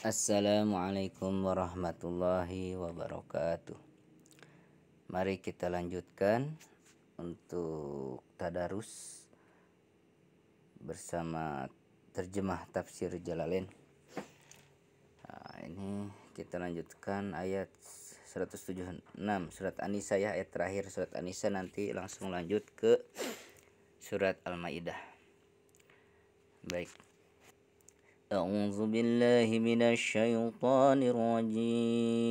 Assalamualaikum warahmatullahi wabarakatuh. Mari kita lanjutkan untuk tadarus bersama terjemah tafsir Jalalain. Ini kita lanjutkan ayat 176 surat An-Nisa ya, ayat terakhir surat An-Nisa, nanti langsung lanjut ke surat Al-Maidah. Baik. A'udzu billahi minasyaitonir rajim.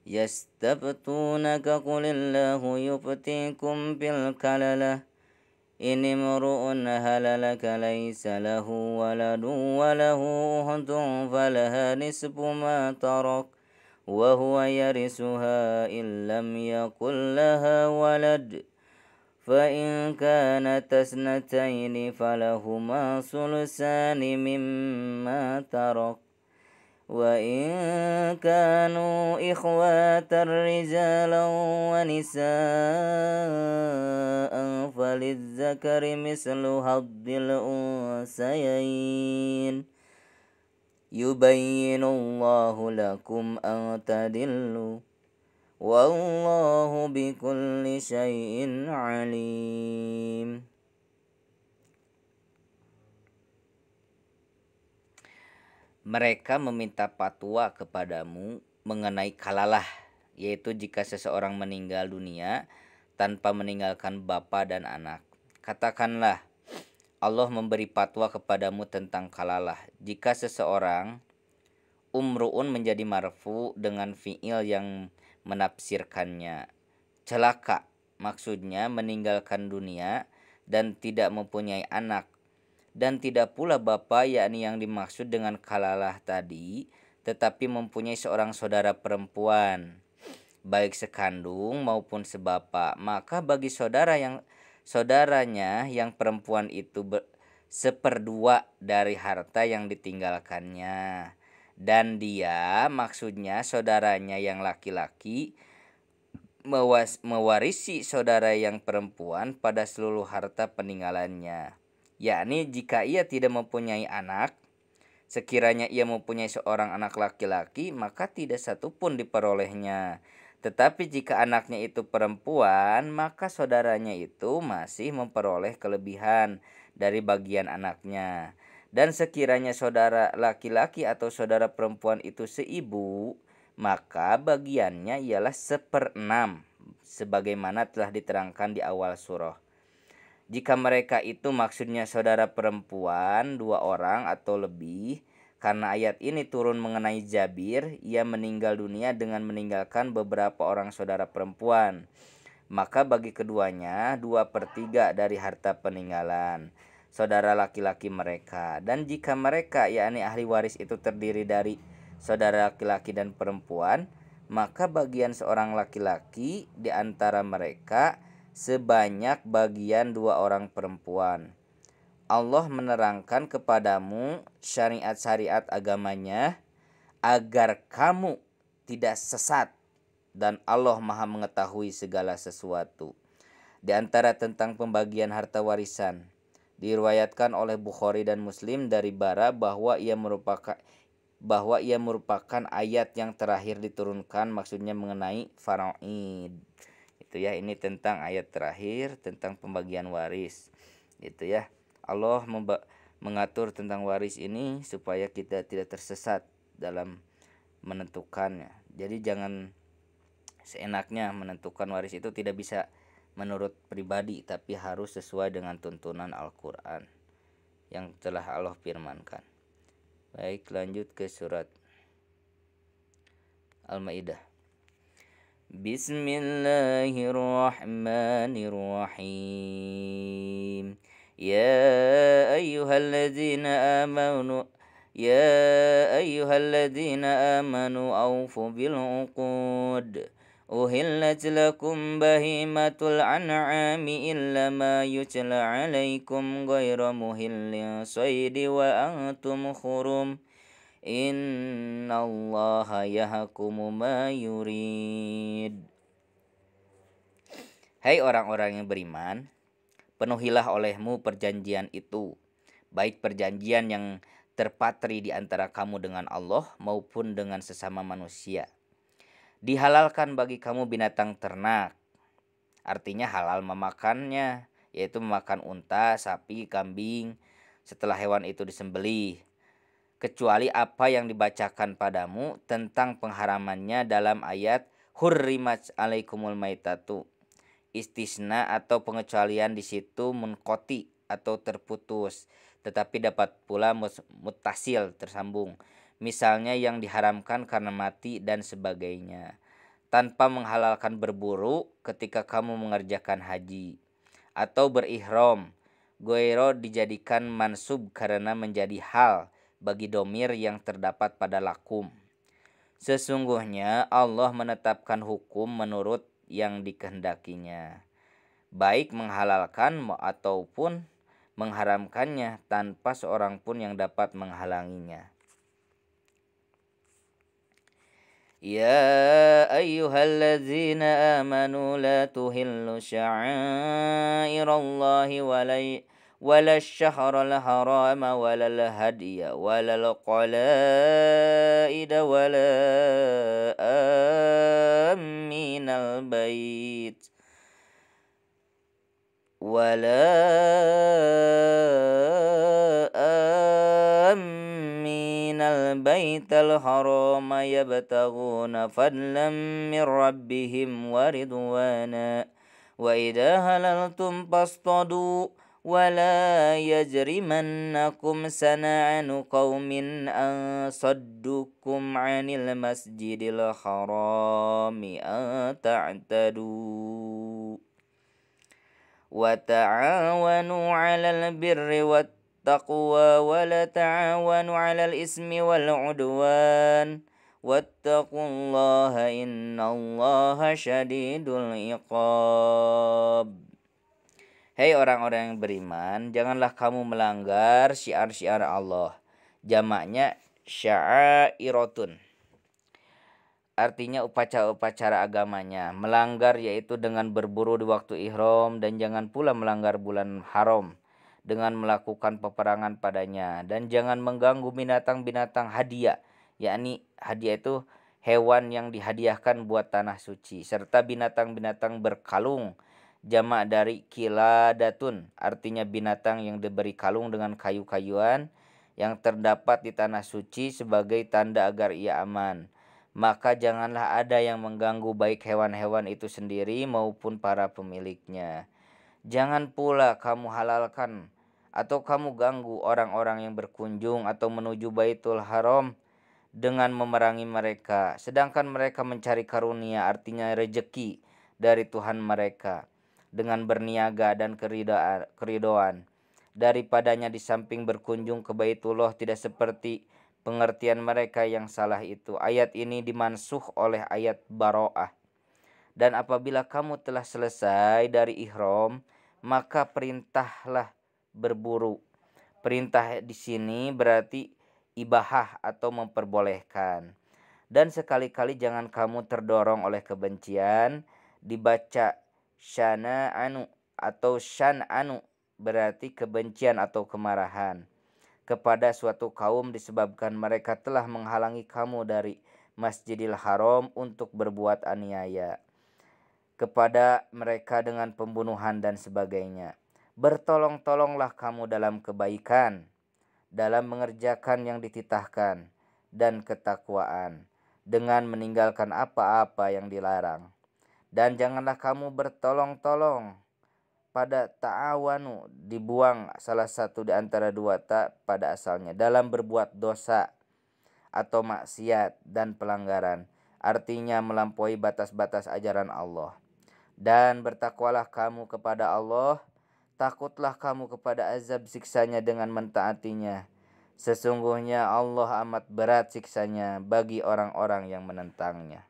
Yastabtunaka qulillahu yuftikum fil kalalah in imru'un halalaka laysa lahu waladun wa lahu ukhtun falaha nisfu ma tarak wa huwa yarisuha in lam yakul laha walad فإن كانت اثنتين فلهما ثلثان مما ترك وإن كانوا إخوة رجالا ونساء فللذكر مثل حظ الأنثيين يبين الله لكم أن تضلوا Wallahu bikulli syai'in alim. Mereka meminta fatwa kepadamu mengenai kalalah, yaitu jika seseorang meninggal dunia tanpa meninggalkan bapa dan anak. Katakanlah, Allah memberi fatwa kepadamu tentang kalalah. Jika seseorang, umru'un menjadi marfu dengan fi'il yang menafsirkannya. Celaka maksudnya meninggalkan dunia dan tidak mempunyai anak, dan tidak pula bapa, yakni yang dimaksud dengan kalalah tadi, tetapi mempunyai seorang saudara perempuan, baik sekandung maupun sebapa. Maka bagi saudaranya yang perempuan itu seperdua dari harta yang ditinggalkannya. Dan dia, maksudnya saudaranya yang laki-laki, mewarisi saudara yang perempuan pada seluruh harta peninggalannya. Yakni jika ia tidak mempunyai anak, sekiranya ia mempunyai seorang anak laki-laki, maka tidak satu pun diperolehnya. Tetapi jika anaknya itu perempuan, maka saudaranya itu masih memperoleh kelebihan dari bagian anaknya. Dan sekiranya saudara laki-laki atau saudara perempuan itu seibu, maka bagiannya ialah 1/6, sebagaimana telah diterangkan di awal surah. Jika mereka itu maksudnya saudara perempuan 2 orang atau lebih, karena ayat ini turun mengenai Jabir, ia meninggal dunia dengan meninggalkan beberapa orang saudara perempuan, maka bagi keduanya 2/3 dari harta peninggalan saudara laki-laki mereka. Dan jika mereka, yakni ahli waris itu terdiri dari saudara laki-laki dan perempuan, maka bagian seorang laki-laki di antara mereka sebanyak bagian 2 orang perempuan. Allah menerangkan kepadamu syariat-syariat agamanya agar kamu tidak sesat, dan Allah Maha mengetahui segala sesuatu. Di antara tentang pembagian harta warisan, diriwayatkan oleh Bukhari dan Muslim dari Bara bahwa ia merupakan ayat yang terakhir diturunkan, maksudnya mengenai faraid. Itu ya, ini tentang ayat terakhir tentang pembagian waris. Gitu ya. Allah mengatur tentang waris ini supaya kita tidak tersesat dalam menentukannya. Jadi jangan seenaknya menentukan waris, itu tidak bisa menurut pribadi, tapi harus sesuai dengan tuntunan Al-Quran yang telah Allah firmankan. Baik, lanjut ke surat Al-Maidah. Bismillahirrahmanirrahim. Ya ayyuhalladzina amanu awfu bil uqud. Uhillat lakum bahimatul an'ami illa ma yutla alaikum ghayra muhillin saydi wa antum khurum. Innallaha yahkumu ma yurid. Hai orang-orang yang beriman, penuhilah olehmu perjanjian itu, baik perjanjian yang terpatri di antara kamu dengan Allah maupun dengan sesama manusia. Dihalalkan bagi kamu binatang ternak, artinya halal memakannya, yaitu memakan unta, sapi, kambing setelah hewan itu disembelih, kecuali apa yang dibacakan padamu tentang pengharamannya dalam ayat hurrimat alaikumul maitatu. Istisna atau pengecualian di situ munqati atau terputus, tetapi dapat pula muttasil tersambung. Misalnya yang diharamkan karena mati dan sebagainya. Tanpa menghalalkan berburu ketika kamu mengerjakan haji atau berihram. Goiro dijadikan mansub karena menjadi hal bagi domir yang terdapat pada lakum. Sesungguhnya Allah menetapkan hukum menurut yang dikehendakinya, baik menghalalkan ataupun mengharamkannya tanpa seorang pun yang dapat menghalanginya. Ya ayyuhalladzina amanu la tuhillu sya'airallahi wala syahral harama walal hadiya walal qalaida wala aminal bait wala aminal baital harama yabtaghuna fadlan min rabbihim wa ridwana wa idha halaltum fastadu ولا يجرمنكم سنعان قوم أن صدوكم عن المسجد الحرام أن تعتدوا وتعاونوا على البر والتقوى ولا تعاونوا على الإثم والعدوان واتقوا الله إن الله شديد العقاب. Hei orang-orang yang beriman, janganlah kamu melanggar syiar-syiar Allah. Jamaknya sya'airatun. Artinya upacara-upacara agamanya. Melanggar yaitu dengan berburu di waktu ihram, dan jangan pula melanggar bulan haram dengan melakukan peperangan padanya, dan jangan mengganggu binatang-binatang hadiah, yakni hadiah itu hewan yang dihadiahkan buat tanah suci, serta binatang-binatang berkalung. Jamak dari kiladatun, artinya binatang yang diberi kalung dengan kayu-kayuan yang terdapat di tanah suci sebagai tanda agar ia aman. Maka janganlah ada yang mengganggu baik hewan-hewan itu sendiri maupun para pemiliknya. Jangan pula kamu halalkan atau kamu ganggu orang-orang yang berkunjung atau menuju Baitul Haram dengan memerangi mereka, sedangkan mereka mencari karunia, artinya rejeki dari Tuhan mereka, dengan berniaga dan keridoan daripadanya di samping berkunjung ke Baitullah, tidak seperti pengertian mereka yang salah itu. Ayat ini dimansuh oleh ayat Baro'ah. Dan apabila kamu telah selesai dari ihram, maka perintahlah berburu. Perintah di sini berarti ibahah atau memperbolehkan. Dan sekali-kali jangan kamu terdorong oleh kebencian. Dibaca syana'anu atau syan'anu berarti kebencian atau kemarahan kepada suatu kaum disebabkan mereka telah menghalangi kamu dari Masjidil Haram untuk berbuat aniaya kepada mereka dengan pembunuhan dan sebagainya. Bertolong-tolonglah kamu dalam kebaikan, dalam mengerjakan yang dititahkan dan ketakwaan, dengan meninggalkan apa-apa yang dilarang. Dan janganlah kamu bertolong-tolong pada ta'awanu, dibuang salah satu di antara dua ta pada asalnya, dalam berbuat dosa atau maksiat dan pelanggaran, artinya melampaui batas-batas ajaran Allah. Dan bertakwalah kamu kepada Allah, takutlah kamu kepada azab siksanya dengan mentaatinya. Sesungguhnya Allah amat berat siksanya bagi orang-orang yang menentangnya.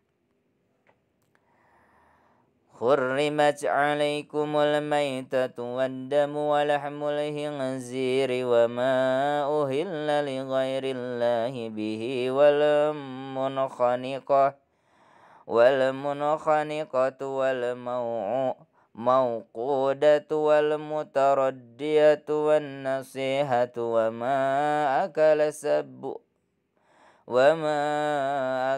حرمت عليكم الميتة والدم ولحم الخنزير وما أهل لغير الله به والمنخنقة والموعوضة mauqudatu wal mutaraddiyatu wan nasihatu وما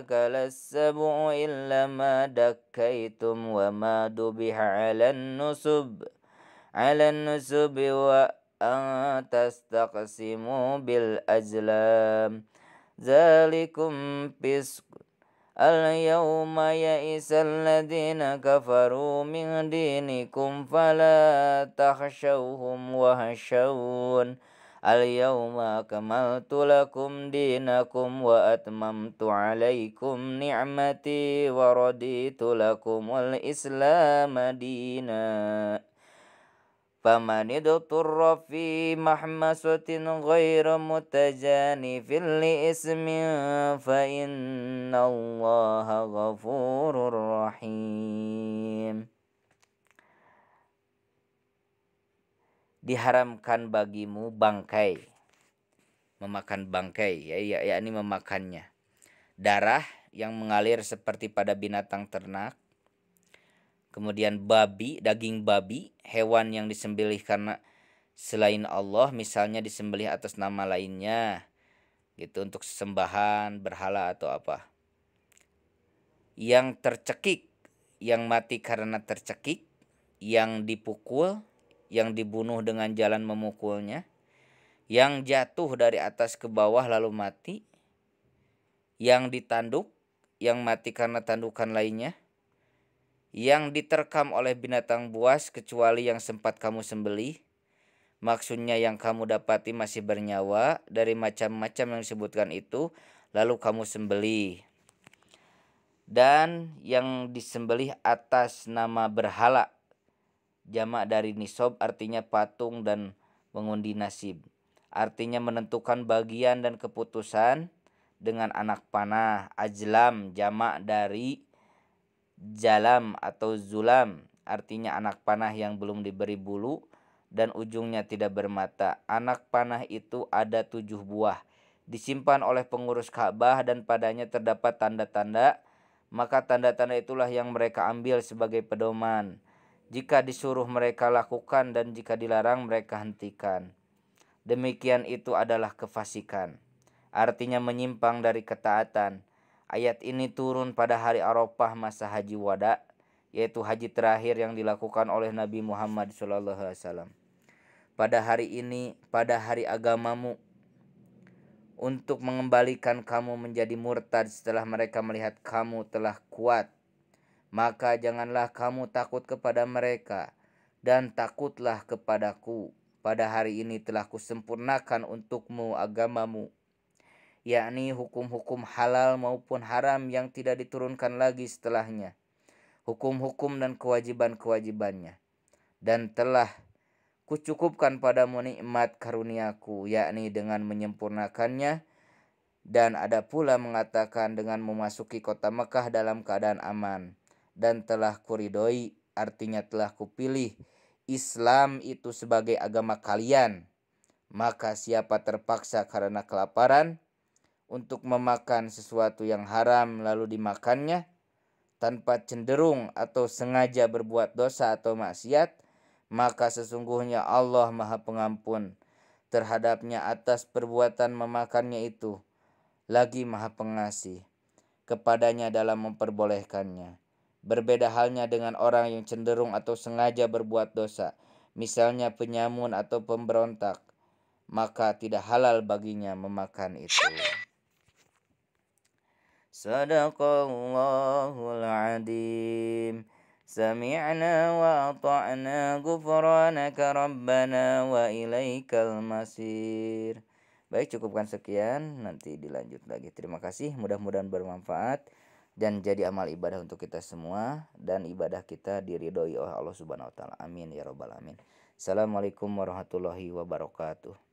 أكل السبع إلا ما دكيتم وما ذبح على النسب وأن تستقسموا بالأزلام ذلكم فسق اليوم يئس الذين كفروا من دينكم فلا تخشوهم واخشون اليوم أكملت لكم دينكم وأتممت عليكم نعمتي ورضيت لكم الإسلام دينا فمن اضطر في محمصة غير متجانف لإثم فإن الله غفور رحيم. Diharamkan bagimu bangkai, memakan bangkai, yakni memakannya. Darah yang mengalir seperti pada binatang ternak. Kemudian daging babi, hewan yang disembelih karena selain Allah, misalnya disembelih atas nama lainnya, gitu, untuk sembahan, berhala atau apa. Yang tercekik, yang mati karena tercekik, yang dipukul, yang dibunuh dengan jalan memukulnya, yang jatuh dari atas ke bawah lalu mati, yang ditanduk, yang mati karena tandukan lainnya, yang diterkam oleh binatang buas kecuali yang sempat kamu sembelih, maksudnya yang kamu dapati masih bernyawa dari macam-macam yang disebutkan itu, lalu kamu sembelih. Dan yang disembelih atas nama berhala, jamak dari nisab, artinya patung, dan mengundi nasib, artinya menentukan bagian dan keputusan dengan anak panah. Ajlam jamak dari jalam atau zulam, artinya anak panah yang belum diberi bulu dan ujungnya tidak bermata. Anak panah itu ada 7 buah, disimpan oleh pengurus Ka'bah dan padanya terdapat tanda-tanda, maka tanda-tanda itulah yang mereka ambil sebagai pedoman. Jika disuruh mereka lakukan dan jika dilarang mereka hentikan. Demikian itu adalah kefasikan, artinya menyimpang dari ketaatan. Ayat ini turun pada hari Arafah masa haji wada, yaitu haji terakhir yang dilakukan oleh Nabi Muhammad SAW. Pada hari ini, pada hari agamamu, untuk mengembalikan kamu menjadi murtad setelah mereka melihat kamu telah kuat, maka janganlah kamu takut kepada mereka dan takutlah kepadaku. Pada hari ini telah kusempurnakan untukmu agamamu, yakni hukum-hukum halal maupun haram yang tidak diturunkan lagi setelahnya, hukum-hukum dan kewajiban-kewajibannya. Dan telah kucukupkan padamu nikmat karuniaku, yakni dengan menyempurnakannya. Dan ada pula mengatakan dengan memasuki kota Mekah dalam keadaan aman. Dan telah kuridhoi, artinya telah kupilih Islam itu sebagai agama kalian. Maka siapa terpaksa karena kelaparan untuk memakan sesuatu yang haram lalu dimakannya tanpa cenderung atau sengaja berbuat dosa atau maksiat, maka sesungguhnya Allah Maha Pengampun terhadapnya atas perbuatan memakannya itu, lagi Maha Pengasih kepadanya dalam memperbolehkannya. Berbeda halnya dengan orang yang cenderung atau sengaja berbuat dosa, misalnya penyamun atau pemberontak, maka tidak halal baginya memakan itu. Sadaqallahul Adzim. Sami'na wa ata'na ghufranaka rabbana wa ilaikal masir. Baik, cukupkan sekian, nanti dilanjut lagi. Terima kasih, mudah-mudahan bermanfaat dan jadi amal ibadah untuk kita semua, dan ibadah kita diridhoi oleh Allah Subhanahu wa taala. Amin ya rabbal alamin. Assalamualaikum warahmatullahi wabarakatuh.